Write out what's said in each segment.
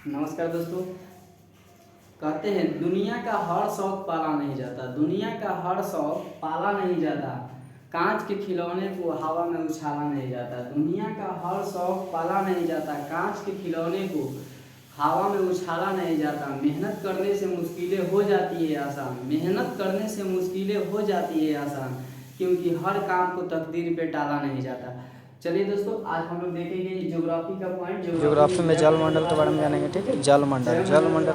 नमस्कार दोस्तों। कहते हैं दुनिया का हर शौक पाला नहीं जाता, दुनिया का हर शौक पाला नहीं जाता, कांच के खिलौने को हवा में उछाला नहीं जाता। दुनिया का हर शौक पाला नहीं जाता, कांच के खिलौने को हवा में उछाला नहीं जाता। मेहनत करने से मुश्किलें हो जाती है आसान, मेहनत करने से मुश्किलें हो जाती है आसान, क्योंकि हर काम को तकदीर पे टाला नहीं जाता। चलिए दोस्तों, आज हम लोग देखेंगे ज्योग्राफी का पॉइंट। ज्योग्राफी में जलमंडल के बारे में जानेंगे। ठीक है, जलमंडल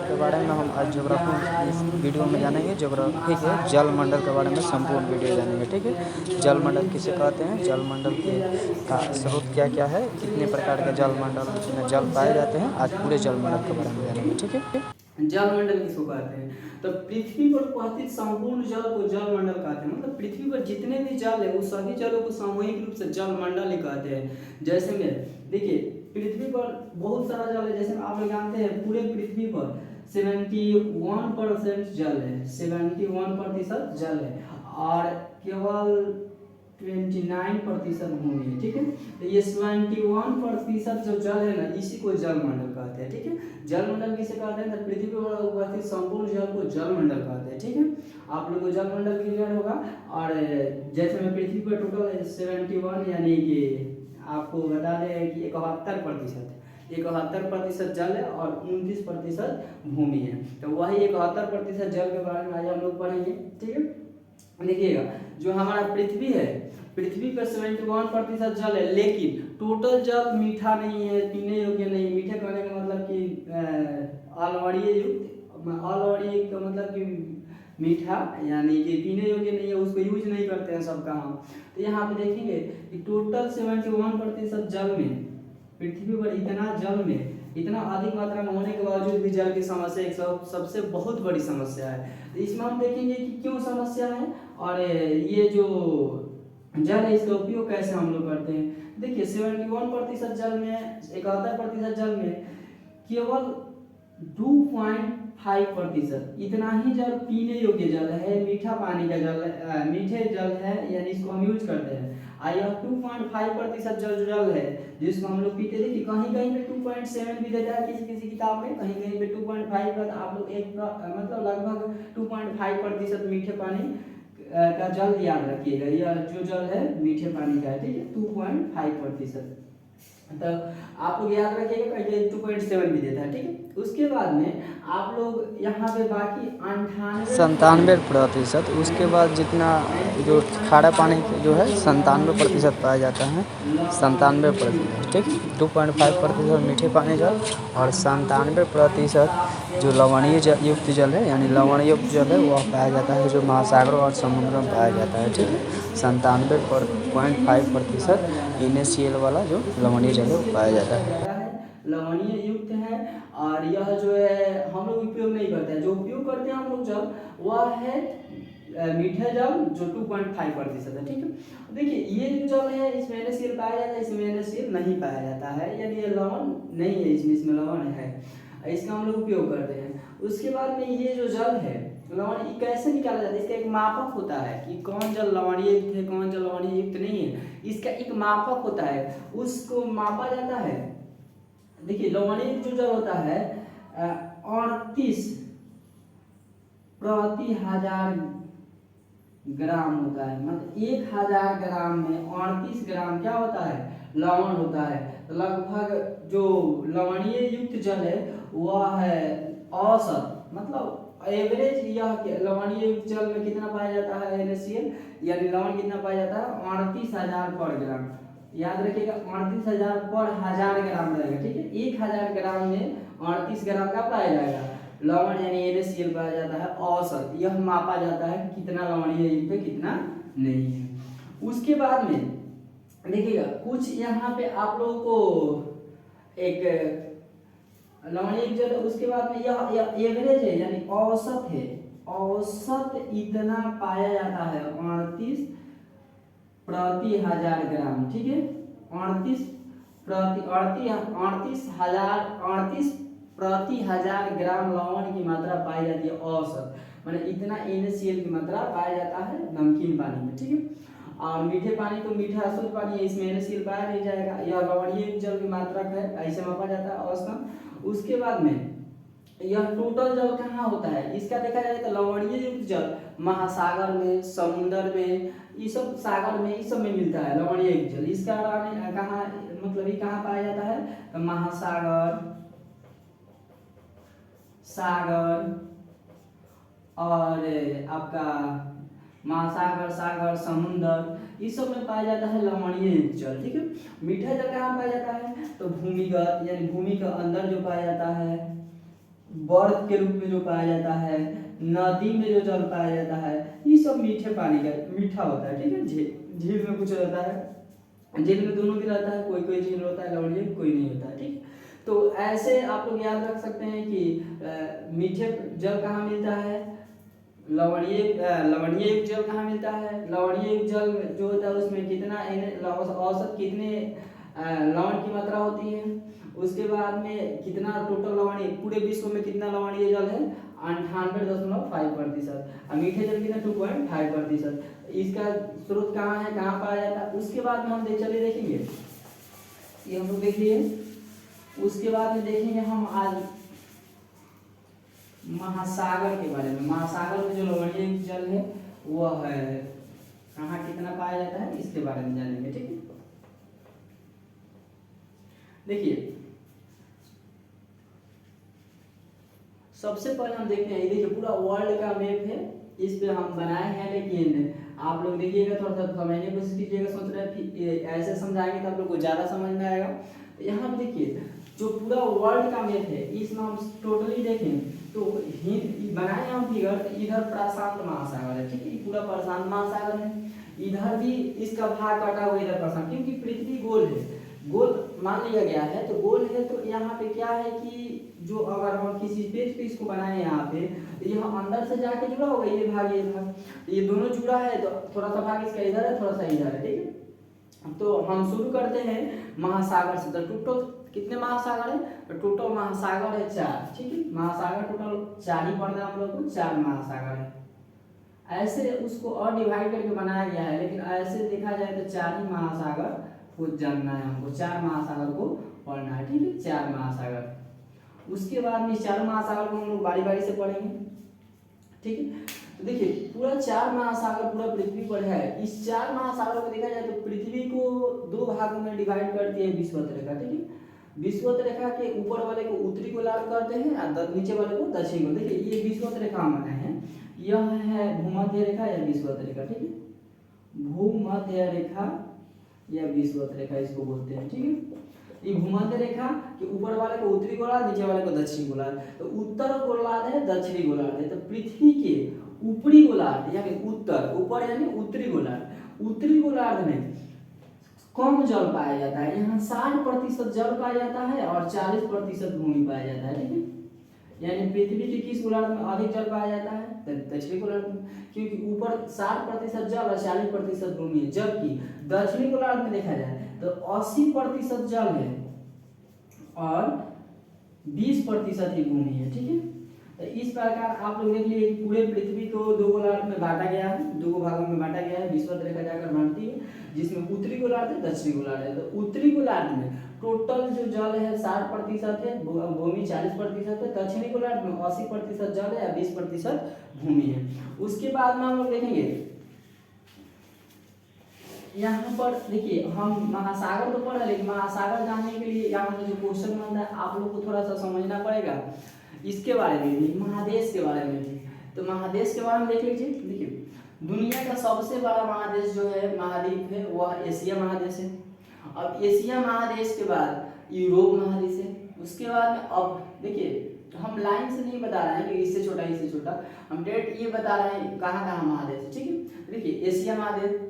के बारे में हम आज ज्योग्राफी में इस वीडियो में जानेंगे। ज्योग्राफी के जलमंडल के बारे में संपूर्ण वीडियो जानेंगे। ठीक है, जलमंडल किसे कहते हैं, जलमंडल के का स्रोत क्या क्या है, कितने प्रकार के जलमंडल में जल पाए जाते हैं, आज पूरे जलमंडल के बारे में जानेंगे। ठीक है, जलमंडल किसको कहते हैं? तो पृथ्वी पर उपस्थित संपूर्ण जल को जलमंडल कहते हैं। मतलब पृथ्वी पर जितने भी जल है, वो सभी जलों को सामूहिक रूप से जलमंडल ही कहते हैं। जैसे में देखिए, पृथ्वी पर बहुत सारा जल है। जैसे आप लोग जानते हैं, पूरे पृथ्वी पर 71% जल है, 71% जल है, और केवल 29% भूमि है। ठीक है, तो ये 71% जो जल है ना, इसी को जलमंडल कहते हैं। ठीक है, जलमंडल किसे कहते हैं? तो पृथ्वी पर उपस्थित संपूर्ण जल को जलमंडल कहते हैं। ठीक है, आप लोगों को जलमंडल क्लियर होगा। और जैसे में पृथ्वी पर टोटल 71, यानी कि आपको बता दें कि 71% जल है और 29% भूमि है। तो वही 71% जल के बारे में आज हम लोग पढ़ेंगे। ठीक है, देखिएगा, जो हमारा पृथ्वी है, पृथ्वी पर 71% जल है, लेकिन टोटल जल मीठा नहीं है, पीने योग्य नहीं। मीठे कहने का मतलब कि अलवणीय युक्त का मतलब कि मीठा, यानी कि पीने योग्य नहीं है, उसको यूज नहीं करते हैं सब कहाँ। तो यहाँ पे देखेंगे कि टोटल 71% जल में, पृथ्वी पर इतना जल में, इतना अधिक मात्रा में होने के बावजूद भी जल की समस्या एक सबसे बहुत बड़ी समस्या है। तो इसमें हम देखेंगे कि क्यों समस्या है, और ये जो जल है इसका उपयोग कैसे हम लोग करते हैं। देखिए, 71% जल में, 71% जल में केवल 2.5% इतना ही जल पीने योग्य जल है, मीठा पानी का जल है, मीठे जल है, यानी इसको हम यूज करते हैं। और यह 2.5% जल है जिसको हम लोग पीते। देखिए, कहीं कहीं पे 2.7 भी देता है किसी किसी किताब में, कहीं कहीं पे 2.5 का। आप लोग एक मतलब लगभग 2.5% मीठे पानी का जल याद रखिएगा। यह जो जल है मीठे पानी का है। ठीक है, 2.5%। तो आप लोग याद रखिएगा, कहीं 2.7 भी देता है। ठीक है, उसके बाद में आप लोग यहाँ पे बाकी 97%। उसके बाद जितना जो खारा पानी जो है 97% पाया जाता है, 97%। ठीक, 2.5% मीठे पानी जल और 97% जो लवणीय युक्त जल है, यानी लवण युक्त जल है, वह पाया जाता है जो महासागरों और समुद्रों में पाया जाता है। ठीक है, 97.5% NaCl वाला जो लवणीय जल है वो पाया जाता है। लवणीय युक्त है। और यह जो है हम लोग उपयोग नहीं करते हैं। जो उपयोग करते हैं हम लोग जल, वह है मीठा जल, जो 2.5% है। ठीक है, देखिए, ये जो जल है इसमें NaCl पाया जाता है, इसमें NaCl नहीं पाया जाता है, यानी ये लवण नहीं है, इसमें लवण है, इसका हम लोग उपयोग करते हैं। उसके बाद में ये जो जल है, लवण कैसे निकाला जाता है? इसका एक मापक होता है कि कौन जल लवणीय युक्त है, कौन जल लवणीय युक्त नहीं है। इसका एक मापक होता है, उसको मापा जाता है। देखिए, लवणीय जो जल होता है 38 प्रति हजार ग्राम होता है। मतलब 1000 ग्राम में 38 ग्राम क्या होता है? लवण होता है। तो लगभग जो लवणीय युक्त जल है वह है औसत, मतलब एवरेज, यह लवणीय युक्त जल में कितना पाया जाता है NaCl, यानी लवण कितना पाया जाता है? 38,000 पर ग्राम। याद रखिएगा, 38,000 पर 1000 ग्राम रहेगा। ठीक है, 1000 ग्राम में 38 ग्राम का पाया जाएगा लवण, यानी NaCl पाया जाता है औसत। यह मापा जाता है कि कितना लवणीय युक्त है, कितना नहीं है। उसके बाद में देखिएगा, कुछ यहाँ पे आप लोगों को एक लवणीय जल, उसके बाद में यह एवरेज है, यानी औसत है। औसत इतना पाया जाता है 38 प्रति 1000 ग्राम। ठीक है, 38 प्रति 1000 ग्राम लवण की मात्रा पाई जाती है औसत, माने इतना NaCl की मात्रा पाया जाता है नमकीन पानी में। ठीक है, और मीठे पानी तो मीठा शुद्ध पानी है, इसमें NaCl पाया नहीं जाएगा। यह लवणीय जल की मात्रक है, ऐसे मापा जाता है औसतन। उसके बाद में यह टोटल जल कहाँ होता है, इसका देखा जाए तो लवणीय युक्त जल महासागर में, समुद्र में, ये सब सागर में, इस सब में मिलता है लवणीय युक्त जल। इसका कहाँ मतलब ये कहाँ पाया जाता है, तो महासागर, सागर और आपका महासागर, सागर, समुद्र, इस सब में पाया जाता है लवणीय युक्त जल। ठीक है, मीठा जल कहाँ पाया जाता है, तो भूमिगत यानी भूमि के अंदर जो पाया जाता है, बर्फ के रूप में जो पाया जाता है, नदी में जो जल पाया जाता है, ये सब मीठे पानी का मीठा होता है। ठीक है, झील में कुछ रहता है, झील में दोनों भी रहता है, कोई कोई झील होता है लवणीय, कोई नहीं होता है। ठीक, तो ऐसे आप लोग याद रख सकते हैं कि मीठे जल कहाँ मिलता है, लवणीय युक्त जल कहाँ मिलता है, लवणीय युक्त जल जो होता है उसमें कितना औसत कितने लवण की मात्रा होती है, उसके बाद में कितना टोटल लवणीय, पूरे विश्व में कितना लवणीय जल है 98.5%, और मीठे जल कितना 2.5%। इसका स्रोत कहाँ है, कहाँ पाया जाता है। उसके बाद में हम चलिए देखेंगे, ये हम लोग देखिए, उसके बाद में देखेंगे हम आज महासागर के बारे में। महासागर में जो लवणीय जल है वह है कहाँ कितना पाया जाता है, इसके बारे में जानेंगे। ठीक है, देखिए सबसे पहले हम देखते हैं, ये देखिए पूरा वर्ल्ड का मैप है, इस पे हम बनाए हैं, लेकिन आप लोग देखिएगा थोड़ा सा समझने की कोशिश कीजिएगा। सोच रहे हैं कि ऐसे समझाएंगे तो आप लोग को ज़्यादा समझ में आएगा। तो यहाँ पे देखिए जो पूरा वर्ल्ड का मैप है, इसमें हम टोटली देखें तो हिंद बनाए हम फिगर, तो इधर प्रशांत महासागर है। ठीक है, पूरा प्रशांत महासागर है, इधर भी इसका भाग कटा हुआ इधर प्रशांत, क्योंकि पृथ्वी गोल है, गोल मान लिया गया है, तो गोल है तो यहाँ पे क्या है कि जो अगर हम किसी पेज पे इसको बनाए यहाँ पे, तो यह अंदर से जाके जुड़ा होगा, ये भाग ये दोनों जुड़ा है, तो थोड़ा सा भाग इसका इधर है, थोड़ा सा इधर है। ठीक है, तो हम शुरू करते हैं महासागर से। तो टोटल कितने महासागर है, तो टोटल महासागर है 4। ठीक है, महासागर टोटल 4 ही पड़ रहा है हम लोग को, 4 महासागर है। ऐसे उसको और डिवाइड करके बनाया गया है, लेकिन ऐसे देखा जाए तो 4 ही महासागर को जानना है हमको, 4 महासागर को पढ़ना है। ठीक है, 4 महासागर। उसके बाद में 4 महासागर को हम लोग बारी बारी से पढ़ेंगे। ठीक है, तो देखिए पूरा 4 महासागर पूरा पृथ्वी पर है। इस 4 महासागर को देखा जाए तो पृथ्वी को 2 भागों में डिवाइड करती है विषुवत रेखा। ठीक है, विषुवत रेखा के ऊपर वाले को उत्तरी गोलार्ध करते हैं और नीचे वाले को दक्षिणी गोलार्ध। देखिए ये विषुवत रेखा हम बनाए हैं, यह है भूमध्य रेखा या विषुवत रेखा। ठीक है, भूमध्य रेखा या विषुवत रेखा इसको बोलते हैं। ठीक है, ये भूमध्य रेखा के ऊपर वाले को उत्तरी गोलार्ध, नीचे वाले को दक्षिणी गोलार्ध। तो उत्तर गोलार्ध है, दक्षिणी गोलार्ध है। तो पृथ्वी के ऊपरी गोलार्ध यानी उत्तर, ऊपर यानी उत्तरी गोलार्ध, उत्तरी गोलार्ध में कम जल पाया जाता है। यहाँ 60% जल पाया जाता है और 40% भूमि पाया जाता है। ठीक है, यानी पृथ्वी के किस गोलार्ध में अधिक जल पाया जाता है, दक्षिणी गोलार्ध में, क्योंकि ऊपर 60% जल और 40% भूमि है। जबकि दक्षिणी गोलार्ध में देखा जाए तो 80% जल है और 20% ही भूमि है। ठीक है, तो इस प्रकार आप लोग देख लीजिए पूरे पृथ्वी को 2 गोलार्ध में बांटा गया है, 2 भागों में बांटा गया है। विषुवत रेखा जाकर बांटती है, जिसमें उत्तरी गोलार्ध है, दक्षिणी गोलार्ध है। तो उत्तरी गोलार्ध में टोटल जो जल है 60% है, भूमि 40% है। दक्षिणी गोलार्ध में 80% जल है या 20% भूमि है। उसके बाद में हम लोग देखेंगे यहाँ पर, देखिए हम महासागर तो पढ़ रहे, लेकिन महासागर जानने के लिए यहाँ पर जो क्वेश्चन बनता है आप लोग को थोड़ा सा समझना पड़ेगा इसके बारे में भी, महादेश के बारे में भी। तो महादेश के बारे में देख लीजिए। देखिए दुनिया का सबसे बड़ा महादेश जो है, महाद्वीप है, वह एशिया महादेश है। अब एशिया महादेश के बाद यूरोप महादेश है। उसके बाद में अब देखिए हम लाइन से नहीं बता रहे हैं कि इससे छोटा इससे छोटा, हम डायरेक्ट ये बता रहे हैं कहाँ कहाँ महादेश है। ठीक है, देखिए एशिया महादेश,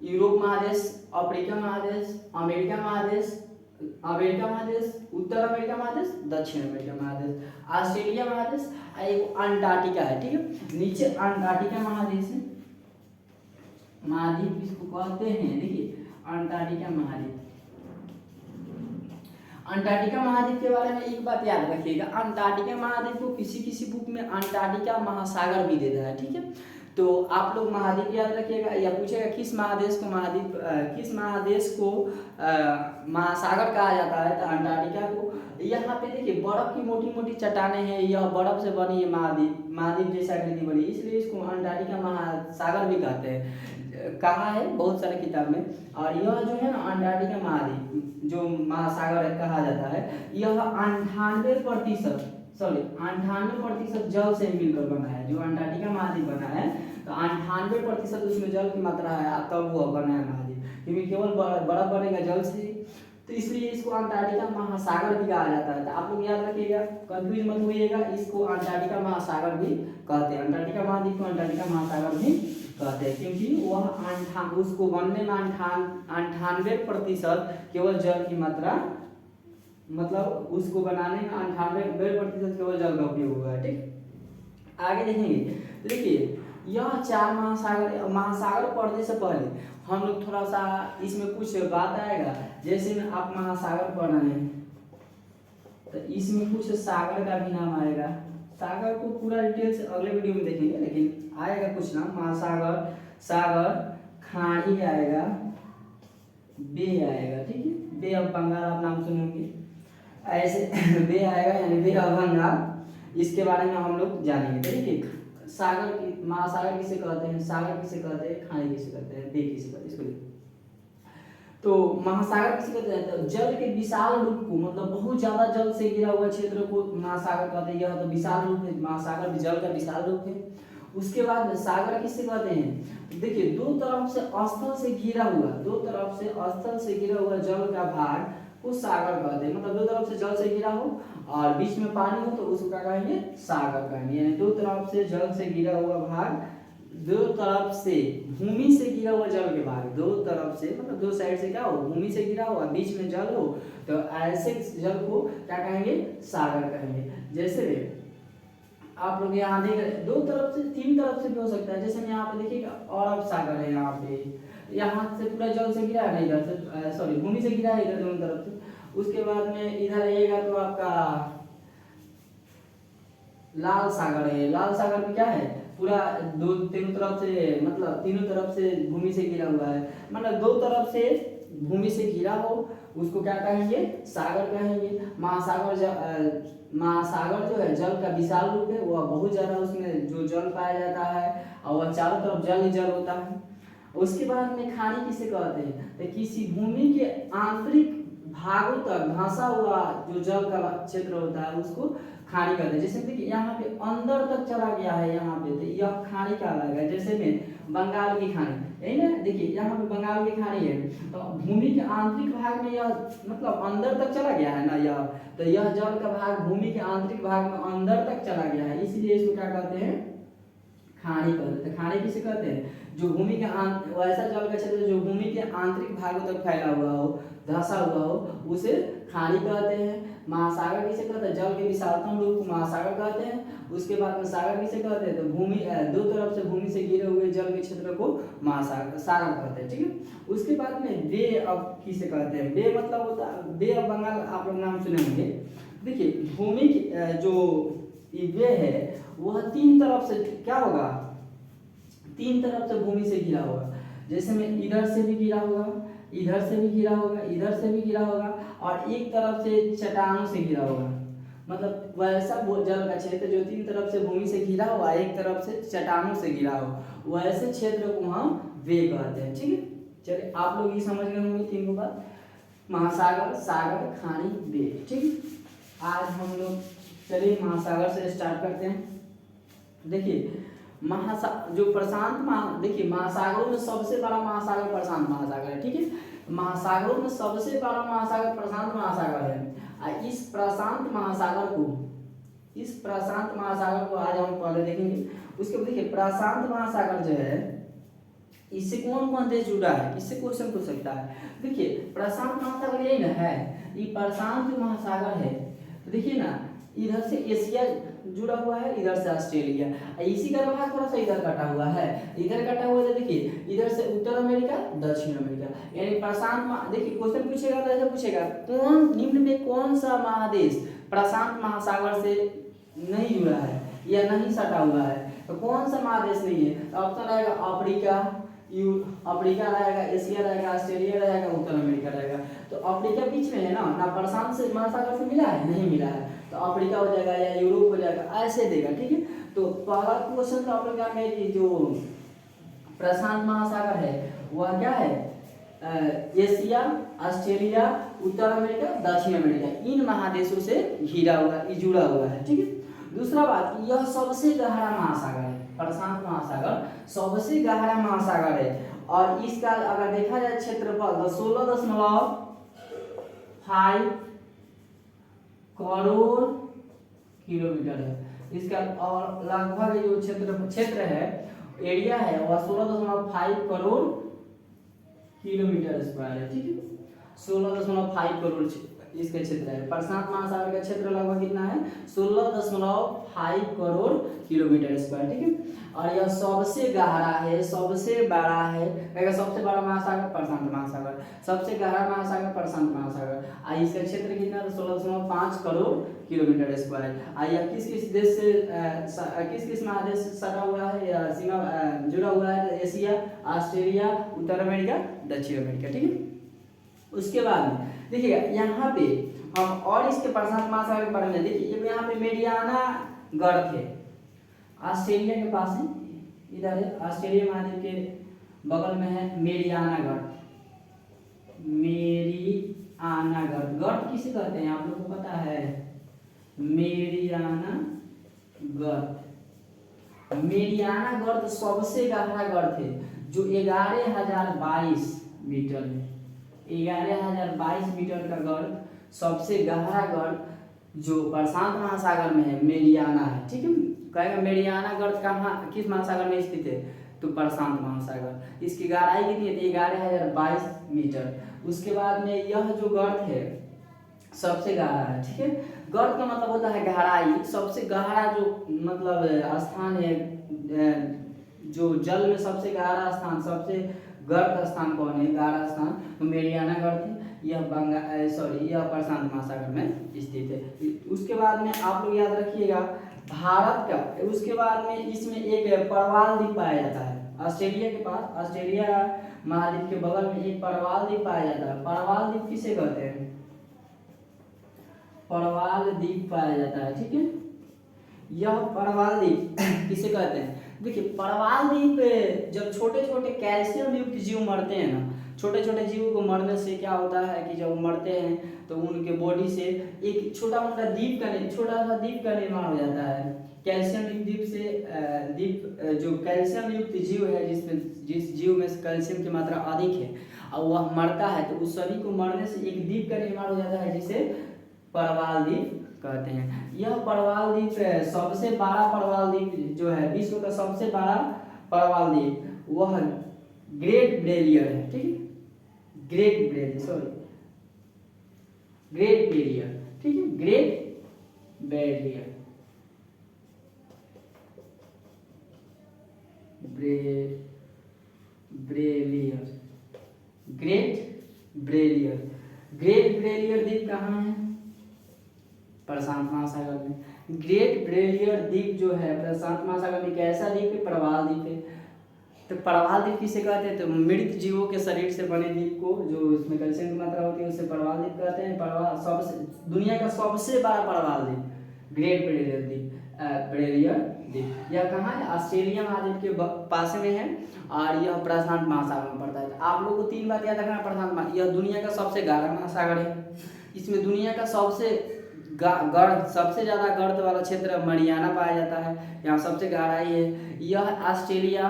यूरोप महादेश, अफ्रीका महादेश, अमेरिका महादेश, उत्तर अमेरिका महादेश, दक्षिण अमेरिका महादेश, ऑस्ट्रेलिया महादेश, एक अंटार्कटिका है। ठीक है, नीचे अंटार्कटिका महादेश है, महाद्वीप इसको कहते हैं। देखिए अंटार्कटिका महाद्वीप, अंटार्कटिका महाद्वीप के बारे में एक बात याद रखिएगा, अंटार्कटिका महाद्वीप को किसी किसी बुक में अंटार्कटिका महासागर भी देता है। ठीक है, तो आप लोग महाद्वीप याद रखिएगा, या पूछेगा किस महादेश को महासागर कहा जाता है, तो अंटार्कटिका को। यहाँ पे देखिए बर्फ की मोटी मोटी चट्टानें हैं, यह बर्फ से बनी है महाद्वीप जैसा आकृति बनी, इसलिए इसको अंटार्कटिका महासागर भी कहते हैं, कहा है बहुत सारे किताब में। और यह जो है ना अंटार्कटिका महाद्वीप जो महासागर कहा जाता है, यह 98% जल से मिलकर बना है। जो अंटार्कटिका महाद्वीप बना है तो 98% उसमें जल की मात्रा है, तब वो बना है महाद्वीप, क्योंकि केवल बर्फ बनेगा जल से, तो इसलिए इसको अंटार्कटिका महासागर भी कहा जाता है। तो आप लोग याद रखिएगा, कंफ्यूज मत होइएगा, इसको अंटार्कटिका महासागर भी कहते हैं, अंटार्कटिका महाद्वीप को अंटार्कटिका महासागर भी कहते हैं, क्योंकि वह उसको बनने में 98% केवल जल की मात्रा, मतलब उसको बनाने में 98% केवल जल का उपयोग हुआ है। ठीक, आगे देखेंगे तो देखिए यह 4 महासागर पढ़ने से पहले हम लोग थोड़ा सा इसमें कुछ बात आएगा, जैसे में आप महासागर पढ़ रहे हैं तो इसमें कुछ सागर का भी नाम आएगा। सागर को पूरा डिटेल से अगले वीडियो में देखेंगे, लेकिन आएगा कुछ नाम, महासागर, सागर, खाड़ी आएगा, बे आएगा। ठीक है, बे ऑफ बंगाल आप नाम सुनेंगे, ऐसे बे आएगा, यानी बे ऑफ बंगाल, इसके बारे में हम लोग जानेंगे। ठीक है, सागर की महासागर किसे कहते हैं, सागर किसे कहते हैं, खाड़ी किसे कहते हैं, बे किसे कहते हैं, इसको देखिए। तो महासागर किसे कहते हैं, तो जल के विशाल रूप को, मतलब बहुत ज्यादा जल से घिरा हुआ क्षेत्र को महासागर कहते हैं। यह तो विशाल रूप है, महासागर भी जल का विशाल रूप है। उसके बाद सागर किसे कहते हैं, देखिए दो तरफ से स्थल से घिरा हुआ जल का भाग को सागर कहते हैं। मतलब दो तरफ से जल से घिरा हो और बीच में पानी हो तो उसको क्या कहेंगे, सागर कहेंगे। यानी दो तरफ से जल से घिरा हुआ भाग, दो तरफ से भूमि से घिरा हुआ जल के भाग, दो तरफ से मतलब दो साइड से क्या हो, भूमि से घिरा हुआ, बीच में जल हो, तो ऐसे जल को क्या कहेंगे, सागर कहेंगे। जैसे आप लोग यहाँ देख रहे, दो तरफ से, तीन तरफ से भी हो सकता है। जैसे यहाँ पे देखिएगा अरब सागर है, यहाँ से पूरा जल से गिरा है ना, इधर से सॉरी भूमि से गिरा है इधर दोनों तरफ से। उसके बाद में इधर आइएगा तो आपका लाल सागर है। लाल सागर में क्या है, पूरा तीनों तरफ से, मतलब तीनों तरफ से भूमि से घिरा हुआ है, मतलब दो तरफ से भूमि से घिरा हो, उसको क्या कहेंगे, सागर कहेंगे। महासागर जो है जल का विशाल रूप है, वह बहुत ज्यादा, उसमें जो जल पाया जाता है और वह चारों तरफ जल ही जल होता है। उसके बाद में खाड़ी किसे कहते हैं, तो किसी भूमि के आंतरिक भागों तक धंसा हुआ जो जल का क्षेत्र होता है उसको खाड़ी कहते हैं। जैसे देखिए यहाँ पे अंदर तक चला गया है, यहाँ पे तो यह खाड़ी कहलाएगा। जैसे में बंगाल की खाड़ी, यही ना, देखिए यहाँ पे बंगाल की खाड़ी है, तो भूमि के आंतरिक भाग में यह मतलब अंदर तक चला गया है ना यह, तो यह जल का भाग भूमि के आंतरिक भाग में अंदर तक चला गया है, इसलिए इसको क्या कहते हैं, खाड़ी कहते हैं। खाड़ी किसे कहते हैं, जो भूमि के वैसा जल का क्षेत्र जो भूमि के आंतरिक भागों तक फैला हुआ हो, धंसा हुआ हो, उसे खाड़ी कहते हैं। महासागर किसे कहते हैं, जल के विशालतम रूप को महासागर कहते हैं। उसके बाद में सागर किसे कहते हैं, तो भूमि दो तरफ से भूमि से घिरे हुए जल के क्षेत्र को महासागर सागर कहते हैं। ठीक है, उसके बाद में बे ऑफ किसे कहते हैं, बे मतलब होता है बे ऑफ बंगाल, आप लोग नाम सुने होंगे। देखिए भूमि की जो बे है वह तीन तरफ से क्या होगा, तीन तरफ से भूमि से घिरा होगा। जैसे में इधर से भी घिरा होगा, इधर से भी घिरा होगा, इधर से भी घिरा होगा, और एक तरफ से चट्टानों से घिरा होगा। मतलब वैसा जल का क्षेत्र जो तीन तरफ से भूमि से घिरा हुआ, एक तरफ से चट्टानों से घिरा हो, वैसे क्षेत्र को हम वे कहते हैं। ठीक है, चलिए आप लोग ये समझ गए होंगे तीन को बात, महासागर, सागर, खाड़ी, बे। ठीक, आज हम लोग चलिए महासागर से स्टार्ट करते हैं। देखिए जो प्रशांत देखिए महासागरों में सबसे बड़ा महासागर प्रशांत महासागर है। ठीक है, महासागरों में सबसे बड़ा महासागर प्रशांत महासागर है। इस प्रशांत महासागर को आज हम पहले देखेंगे। उसके बाद देखिए प्रशांत महासागर जो है, इससे कौन कौन देश जुड़ा है, इससे क्वेश्चन पूछ सकता है। देखिए प्रशांत महासागर यही ना है, ये प्रशांत महासागर है। तो देखिए ना, इधर से एशिया जुड़ा हुआ है, इधर से ऑस्ट्रेलिया, इसी का भाग थोड़ा सा इधर कटा हुआ है, इधर कटा हुआ है। देखिए इधर से उत्तर अमेरिका, दक्षिण अमेरिका, यानी प्रशांत देखिए क्वेश्चन पूछेगा तो ऐसा पूछेगा, कौन निम्न में कौन सा महादेश प्रशांत महासागर से नहीं जुड़ा है या नहीं सटा हुआ है, तो कौन सा महादेश नहीं है? तो ऑप्शन रहेगा अफ्रीका, अफ्रीका रहेगा, एशिया रहेगा, ऑस्ट्रेलिया रहेगा, उत्तर अमेरिका रहेगा। तो अफ्रीका बीच में है ना, ना प्रशांत से महासागर से मिला है, नहीं मिला है, तो अफ्रीका हो जाएगा या यूरोप हो जाएगा, ऐसे देगा। ठीक है, तो पहला क्वेश्चन तो आप लोग जान गए कि जो प्रशांत महासागर है वह क्या है? एशिया, ऑस्ट्रेलिया, उत्तर अमेरिका, दक्षिण अमेरिका, इन महादेशों से घिरा हुआ, जुड़ा हुआ है। ठीक है, दूसरा बात, यह सबसे गहरा महासागर है। प्रशांत महासागर सबसे गहरा महासागर है और इसका अगर देखा जाए क्षेत्रफल तो 16.5 करोड़ किलोमीटर है इसका, और लगभग जो क्षेत्र है, एरिया है, वह 16.5 करोड़ किलोमीटर स्क्वायर है। ठीक है, 16.5 करोड़ इसका क्षेत्र है। प्रशांत महासागर का क्षेत्र लगभग कितना है? 16.5 करोड़ किलोमीटर स्क्वायर। ठीक है, और यह सबसे गहरा है, सबसे बड़ा है। सबसे बड़ा महासागर प्रशांत महासागर, सबसे गहरा महासागर प्रशांत महासागर। इसका क्षेत्र कितना है? 16.5 करोड़ किलोमीटर स्क्वायर। यह किस किस देश से, किस किस महादेश से सटा हुआ है या सीमा जुड़ा हुआ है? एशिया, ऑस्ट्रेलिया, उत्तर अमेरिका, दक्षिण अमेरिका। ठीक है, उसके बाद देखिए यहाँ पे हम और इसके प्रशांत महासागर के बारे में देखिए, यहाँ पे मेरियाना गर्त है, ऑस्ट्रेलिया के पास है, इधर है, ऑस्ट्रेलिया महाद्वीप के बगल में है मेरियाना गर्त। मेरियाना गर्त, गर्त किसे कहते हैं आप लोग को पता है? मेरियाना गर्त, मेरियाना गर्त सबसे गहरा गर्त है जो 11,022 मीटर है। 11,022 मीटर का गर्त, सबसे गहरा गर्त जो प्रशांत महासागर में है, मेरियाना है। ठीक है, कहेगा मेरियाना गर्त कहाँ, किस महासागर में स्थित है? तो प्रशांत महासागर। इसकी गहराई कितनी है? 11,022 मीटर। उसके बाद में यह जो गर्त है सबसे गहरा है। ठीक है, गर्त का मतलब होता है गहराई। सबसे गहरा जो मतलब स्थान है, जो जल में सबसे गहरा स्थान, सबसे गर्त स्थान कौन है? गहरा स्थान तो मेरियाना गर्त है। यह यह प्रशांत महासागर में स्थित है। उसके बाद में आप लोग याद रखिएगा भारत का, उसके बाद में इसमें एक परवाल द्वीप पाया जाता है ऑस्ट्रेलिया के पास। ऑस्ट्रेलिया महाद्वीप के बगल में एक परवाल द्वीप पाया जाता है। परवाल द्वीप किसे कहते हैं? परवाल द्वीप पाया जाता है। ठीक है, यह परवाल द्वीप किसे कहते हैं? देखिए परवाल द्वीप जब छोटे छोटे कैल्शियम युक्त जीव मरते हैं ना, छोटे छोटे जीवों को मरने से क्या होता है कि जब मरते हैं तो उनके बॉडी से एक छोटा मोटा छोटा सा द्वीप का निर्माण हो जाता है। कैल्शियम युक्त द्वीप से जो कैल्शियम युक्त जीव है, जिस जीव में कैल्शियम की मात्रा अधिक है और वह मरता है, तो उस सभी को मरने से एक द्वीप का निर्माण हो जाता है जिसे परवाल द्वीप कहते हैं। यह परवाल द्वीप सबसे बड़ा परवाल द्वीप जो है, विश्व का सबसे बड़ा परवाल द्वीप, वह ग्रेट ब्रेलियर है। ठीक है, ग्रेट बैरियर, ठीक है, ग्रेट बैरियर, ग्रेट ब्रेलियर द्वीप कहाँ है? प्रशांत महासागर में। ग्रेट ब्रेलियर द्वीप जो है प्रशांत महासागर में कैसा द्वीप है? परवाल द्वीप है। तो परवाल द्वीप किसे कहते हैं? तो मृत जीवों के शरीर से बने द्वीप को, जो उसमें कैल्शियम की मात्रा होती है, उसे परवाल द्वीप कहते हैं। परवाल सबसे दुनिया का सबसे बड़ा परवाल द्वीप ग्रेट ब्रेलियर द्वीप, यह कहाँ है? ऑस्ट्रेलिया महाद्वीप के पास में है और यह प्रशांत महासागर में पड़ता है। तो आप लोगों को 3 बात याद रखना। प्रशांत, यह दुनिया का सबसे गहरा महासागर है। इसमें दुनिया का सबसे ज़्यादा गर्त वाला क्षेत्र मरियाना पाया जाता है, यहाँ सबसे गहराई है। यह ऑस्ट्रेलिया,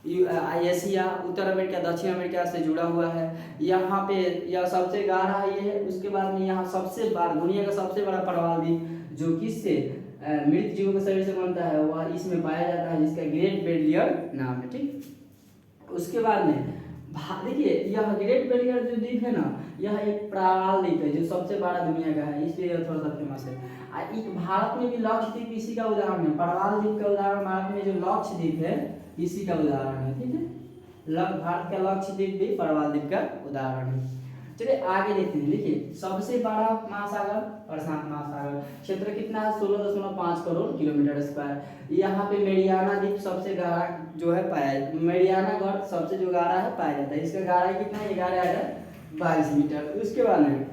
एशिया, उत्तर अमेरिका, दक्षिण अमेरिका से जुड़ा हुआ है। यहाँ पे यह सबसे गहरा ये है। उसके बाद में यहाँ दुनिया का सबसे बड़ा परवाल द्वीप जो किससे मृत जीवों के शरीर से बनता है, वह इसमें पाया जाता है, जिसका ग्रेट बैरियर नाम है। ठीक, उसके बाद में देखिए यह ग्रेट बैरियर जो द्वीप है ना, यह एक परवाल द्वीप है जो सबसे बड़ा दुनिया का है, इसलिए यह थोड़ा सा फेमस है। एक भारत में भी लक्षद्वीप इसी का उदाहरण है। परवाल द्वीप का उदाहरण भारत में जो लक्षद्वीप है इसी का उदाहरण है। ठीक है, भारत का लक्षद्वीप भी परवाल द्वीप का उदाहरण है। चलिए आगे देखते हैं। देखिए सबसे बड़ा महासागर प्रशांत महासागर, क्षेत्र कितना है 16.5 करोड़ किलोमीटर स्क्वायर। यहाँ पे मेरियाना द्वीप सबसे गहरा जो है पाया, मेरियाना गर्त सबसे जो गहरा है पाया जाता है। इसका गहराई कितना है 11,022 मीटर। उसके बाद में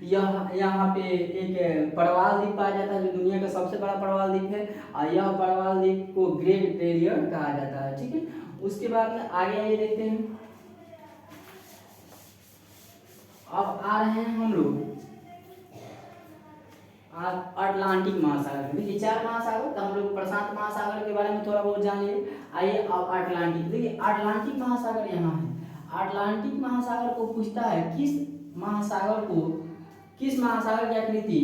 यहाँ पे एक प्रवाल द्वीप पाया जाता है जो दुनिया का सबसे बड़ा प्रवाल द्वीप है, और यह प्रवाल द्वीप को ग्रेट बैरियर कहा जाता है। ठीक है, उसके बाद में आगे देखते हैं। अब आ रहे हैं हम लोग अटलांटिक महासागर। देखिए 4 महासागर, तो हम लोग प्रशांत महासागर के बारे में थोड़ा बहुत जान लिए। आइए अब अटलांटिक। देखिए अटलांटिक महासागर यहाँ है। अटलांटिक महासागर को पूछता है किस महासागर की आकृति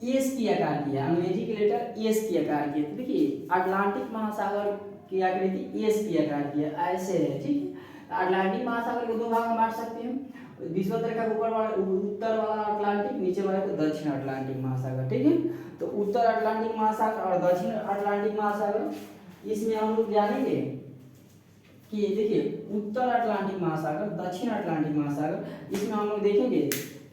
एस की आकार की है, अंग्रेजी के लेटर एस की आकार की है। तो देखिए अटलांटिक महासागर की आकृति एस की आकार की है, ऐसे है। ठीक है, अटलांटिक महासागर को 2 भाग में बांट सकते हैं। विश्वत रेखा के ऊपर वाला उत्तर वाला अटलांटिक, नीचे वाला को दक्षिण अटलांटिक महासागर। ठीक है, तो उत्तर अटलांटिक महासागर और दक्षिण अटलांटिक महासागर, इसमें हम लोग जानेंगे कि देखिए उत्तर अटलांटिक महासागर, दक्षिण अटलांटिक महासागर, इसमें हम लोग देखेंगे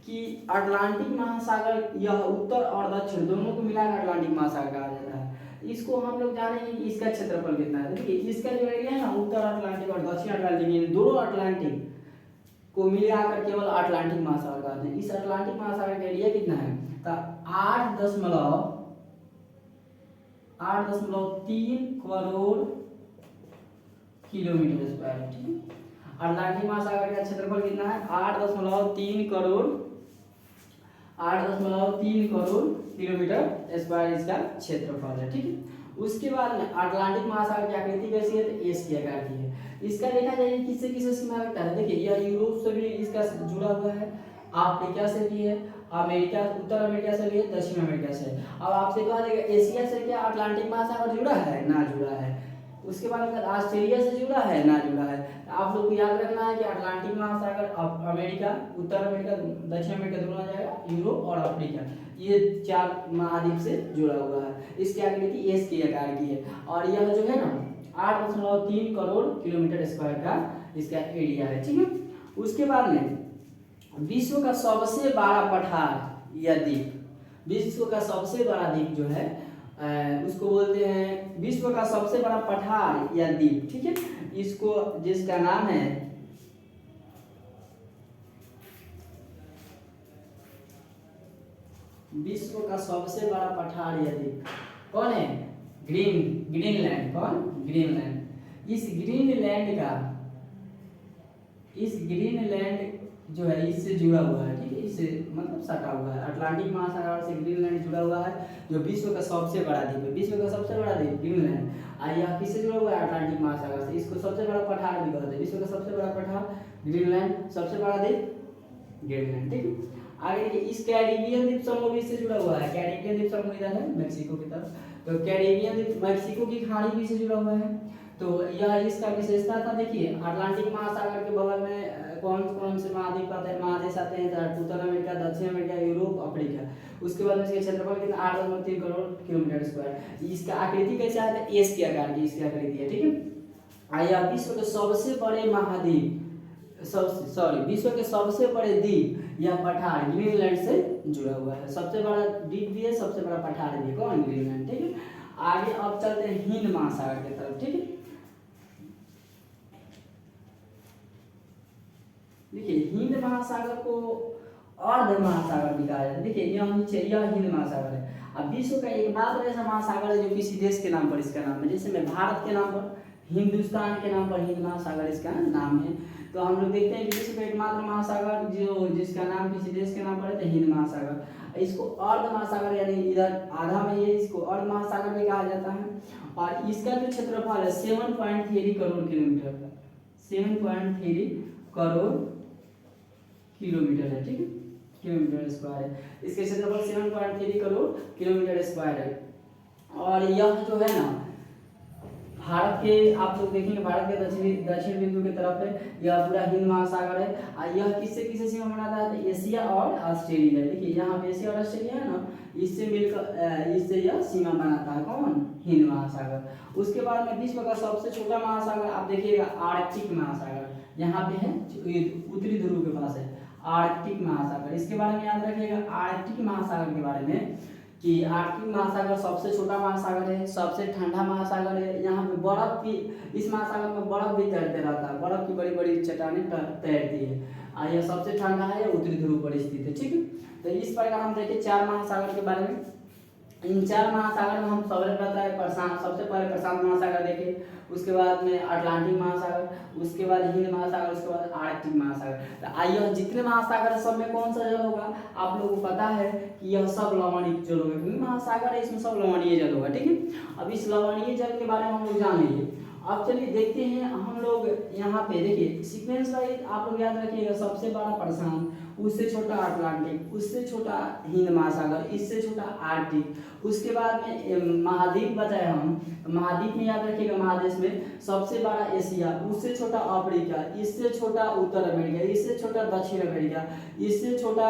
कि अटलांटिक महासागर यह उत्तर और दक्षिण दोनों को मिलाकर अटलांटिक महासागर कहा जाता है। इसको हम लोग जानेंगे कि इसका क्षेत्रफल कितना है। देखिए इसका जो एरिया है ना, उत्तर अटलांटिक और दक्षिण अटलांटिक, इन दोनों अटलांटिक को मिलाकर केवल अटलांटिक महासागर कहते हैं। इस अटलांटिक महासागर का एरिया कितना है, तो 8.3 करोड़ किलोमीटर स्क्वायर। ठीक है, अटलांटिक महासागर का क्षेत्रफल कितना है 8.3 करोड़ किलोमीटर स्क्वायर इसका क्षेत्रफल है। ठीक है, उसके बाद में अटलांटिक महासागर की आकृति कैसी है, तो एस की आकार की है। इसका देखा जाए किससे किससे सीमा रखता है। देखिए यह यूरोप से भी इसका जुड़ा हुआ है, अफ्रीका से भी है, अमेरिका, उत्तर अमेरिका से भी है, दक्षिण अमेरिका से। अब आपसे कहा जाएगा एशिया से क्या अटलांटिक महासागर जुड़ा है, ना जुड़ा है। उसके बाद अगर ऑस्ट्रेलिया से जुड़ा है, ना जुड़ा है। आप लोग को याद रखना है कि अटलांटिक महासागर अमेरिका, उत्तर अमेरिका, दक्षिण अमेरिका दोनों आ जाएगा, यूरोप और अफ्रीका, ये 4 महाद्वीप से जुड़ा हुआ है। इसकी आकृति एस की आकार की है, और यह जो है ना 8.3 करोड़ किलोमीटर स्क्वायर का इसका एरिया है। ठीक है, उसके बाद में विश्व का सबसे बड़ा पठार या द्वीप, विश्व का सबसे बड़ा द्वीप जो है उसको बोलते हैं विश्व का सबसे बड़ा पठार या द्वीप। ठीक है, इसको जिसका नाम है विश्व का सबसे बड़ा पठार या द्वीप कौन है, ग्रीनलैंड। कौन, ग्रीनलैंड। इस ग्रीनलैंड जो है इससे जुड़ा हुआ है। ठीक है, इससे मतलब सटा हुआ है, अटलांटिक महासागर से ग्रीनलैंड जुड़ा हुआ है, जो विश्व का सबसे बड़ा द्वीप है। विश्व का सबसे बड़ा द्वीप ग्रीनलैंड, और यह किससे जुड़ा हुआ है, अटलांटिक महासागर से। इसको सबसे बड़ा पठार भी कहते हैं। विश्व का सबसे बड़ा पठार ग्रीनलैंड, सबसे बड़ा द्वीप ग्रीनलैंड। ठीक है, आगे देखिए इस कैरिबियन द्वीप समूह भी इससे जुड़ा हुआ है। कैरिबियन द्वीप समूह इधर है मैक्सिको की तरफ, तो कैरिबियन द्वीप मैक्सिको की खाड़ी भी से जुड़ा हुआ है। तो यह इसका विशेषता था। देखिए अटलांटिक महासागर के बगल में कौन कौन से महाद्वीप आते हैं, महादेश आते हैं, उत्तर अमेरिका, दक्षिण अमेरिका, यूरोप, अफ्रीका। उसके बाद में इसके क्षेत्रफल कितना 8.3 करोड़ किलोमीटर स्क्वायर। इसका आकृति कैसा है, एस की आकार की इसकी आकृति है। ठीक है, आइए विश्व के सबसे बड़े महाद्वीप, विश्व के सबसे बड़े द्वीप या पठार ग्रीनलैंड से जुड़ा हुआ है। सबसे बड़ा द्वीप भी है, सबसे बड़ा पठार भी है, कौन, ग्रीनलैंड। ठीक है, आगे अब चलते हैं हिंद महासागर की तरफ। ठीक है, देखिए हिंद महासागर को अर्ध महासागर भी कहा जाता है। देखिए यह नीचे यह हिंद महासागर है। अब विश्व का एकमात्र ऐसा महासागर है जो किसी देश के नाम पर इसका नाम है। जैसे मैं भारत के नाम पर, हिंदुस्तान के नाम पर हिंद महासागर इसका नाम है। तो हम लोग देखते हैं कि विश्व का एकमात्र महासागर जो जिसका नाम किसी देश के नाम पर है, तो हिंद महासागर। इसको अर्ध महासागर यानी इधर आधा में ये इसको अर्ध महासागर भी कहा जाता है। और इसका जो क्षेत्रफल है 7.3 करोड़ किलोमीटर, 7.3 करोड़ किलोमीटर है। ठीक है, किलोमीटर स्क्वायर है। इसके क्षेत्रफल 7.3 करोड़ किलोमीटर स्क्वायर है। और यह जो है ना भारत के, आप लोग देखेंगे भारत के दक्षिण बिंदु की तरफ है, यह पूरा हिंद महासागर है। यह किससे किससे सीमा बनाता है, तो एशिया और ऑस्ट्रेलिया। देखिए यहाँ पे एशिया और ऑस्ट्रेलिया है ना, इससे मिलकर इससे यह सीमा बनाता है, कौन, हिंद महासागर। उसके बाद में विश्व का सबसे छोटा महासागर आप देखिएगा आर्कटिक महासागर। यहाँ पे है ये उत्तरी ध्रुव के पास है आर्कटिक महासागर। इसके बारे में याद रखिएगा आर्कटिक महासागर के बारे में कि आर्कटिक महासागर सबसे छोटा महासागर है, सबसे ठंडा महासागर है। यहाँ पे बर्फ भी, इस महासागर में बर्फ भी तैरते रहता है, बर्फ की बड़ी बड़ी चट्टानें तैरती है। यह सबसे ठंडा है, यह उत्तरी ध्रुव पर स्थित है। ठीक है, तो इस प्रकार हम देखें 4 महासागर के बारे में। इन 4 महासागर में हम सबसे पहले प्रशांत महासागर देखें, उसके बाद में अटलांटिक महासागर, उसके बाद हिंद महासागर, उसके बाद आर्कटिक महासागर। तो आइए जितने महासागर है सब में कौन सा जल होगा, आप लोगों को पता है कि यह सब लवणीय जल होगा, क्योंकि महासागर है इसमें सब लवणीय जल होगा। ठीक है, अब इस लवणीय जल के बारे में हम लोग जान लेंगे। अब चलिए देखते हैं हम लोग यहाँ पे देखिए सीक्वेंस वाइज आप लोग याद रखिएगा, सबसे बड़ा प्रशांत, उससे छोटा अटलांटिक, उससे छोटा हिंद महासागर, इससे छोटा आर्कटिक, उसके बाद में महाद्वीप बताए हम, महाद्वीप में याद रखिएगा महादेश में सबसे बड़ा एशिया, उससे छोटा अफ्रीका, इससे छोटा उत्तर अमेरिका, इससे छोटा दक्षिण अमेरिका, इससे छोटा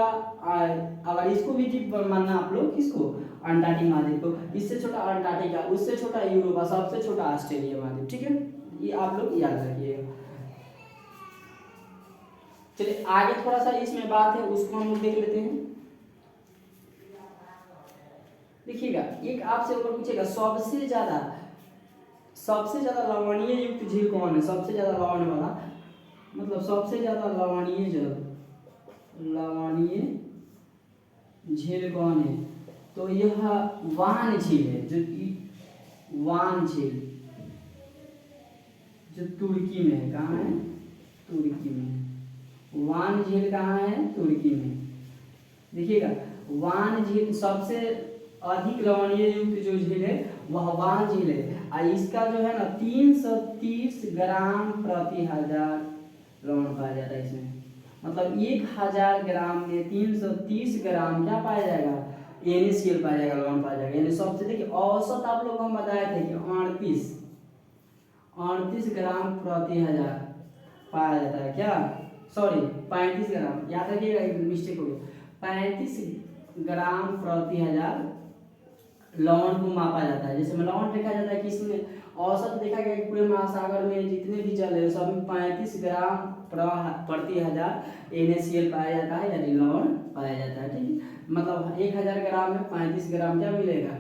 अगर इसको भी ठीक मानना आप लोग किसको, अंटार्कटिक महाद्वीप को, इससे छोटा अंटार्कटिका, उससे छोटा यूरोप, सबसे छोटा ऑस्ट्रेलिया महाद्वीप। ठीक है, ये आप लोग याद रखिएगा। चलिए आगे थोड़ा सा इसमें बात है उसको हम लोग देख लेते हैं। देखिएगा एक आपसे ऊपर पूछेगा सबसे ज्यादा लवणीय युक्त झील कौन है, सबसे ज्यादा लवण वाला, मतलब सबसे ज्यादा लवणीय झील कौन है, तो यह वान झील है, जो कि वान झील जो तुर्की में है। कहाँ है, तुर्की में। वान झील कहाँ है, तुर्की में। देखिएगा वान झील सबसे अधिक लवणीय युक्त जो झील है वह वान झील है, और इसका जो है ना 330 ग्राम प्रति हजार लवण पाया जाता है इसमें, मतलब 1000 ग्राम में 330 ग्राम क्या पाया जाएगा, NaCl पाया जाएगा, लवण पाया जाएगा। यानी सबसे देखिए औसत आप लोग हम बताए थे कि 38 ग्राम प्रति हजार पाया जाता है, क्या सॉरी 35 ग्राम, याद रखिएगा मिस्टेक हो गया, 35 ग्राम प्रति हजार लवण को मापा जाता है। जैसे में लवण देखा जाता है कि इसमें औसत देखा गया कि पूरे महासागर में जितने भी जल है सब में 35 ग्राम प्रति हजार NaCl पाया जाता है, यानी लवण पाया जाता है। ठीक है, मतलब 1000 ग्राम में 35 ग्राम क्या मिलेगा,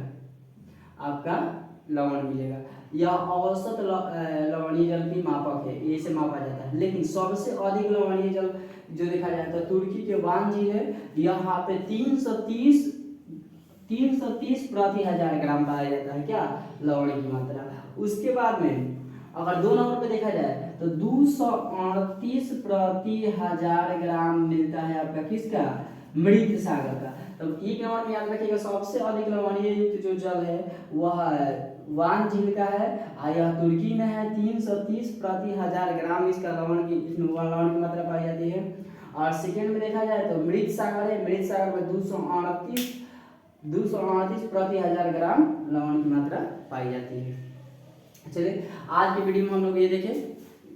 आपका लवण मिलेगा। यह औसत लवणीय जल की मापक है, ये से मापा जाता है। लेकिन सबसे अधिक लवणीय जल जो देखा जाता है तुर्की के वान झील है, यहाँ पे 330 प्रति हजार ग्राम पाया जाता है, क्या लवण की मात्रा। उसके बाद में अगर 2 नंबर पे देखा जाए तो 238 प्रति हजार ग्राम मिलता है आपका किसका, मृत सागर का। तो एक नंबर में याद रखिएगा सबसे अधिक लवणीय युक्त जो जल है वह वान झील का है, और यह तुर्की में है। 330 प्रति हजार ग्राम इसका लवण की मात्रा पाई जाती है। और सेकेंड में देखा जाए तो मृत सागर है, मृत सागर में 238 प्रति हजार ग्राम लवण की मात्रा पाई जाती है। चलिए आज की वीडियो में हम लोग ये देखें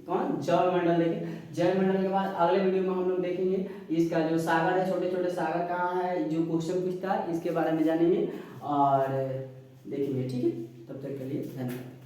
कौन, जल मंडल देखें। जल मंडल के बाद अगले वीडियो में हम लोग देखेंगे इसका जो सागर है, छोटे छोटे सागर कहाँ है, जो क्वेश्चन पूछता है इसके बारे में जानेंगे और देखेंगे। ठीक है, तब तक के लिए धन्यवाद।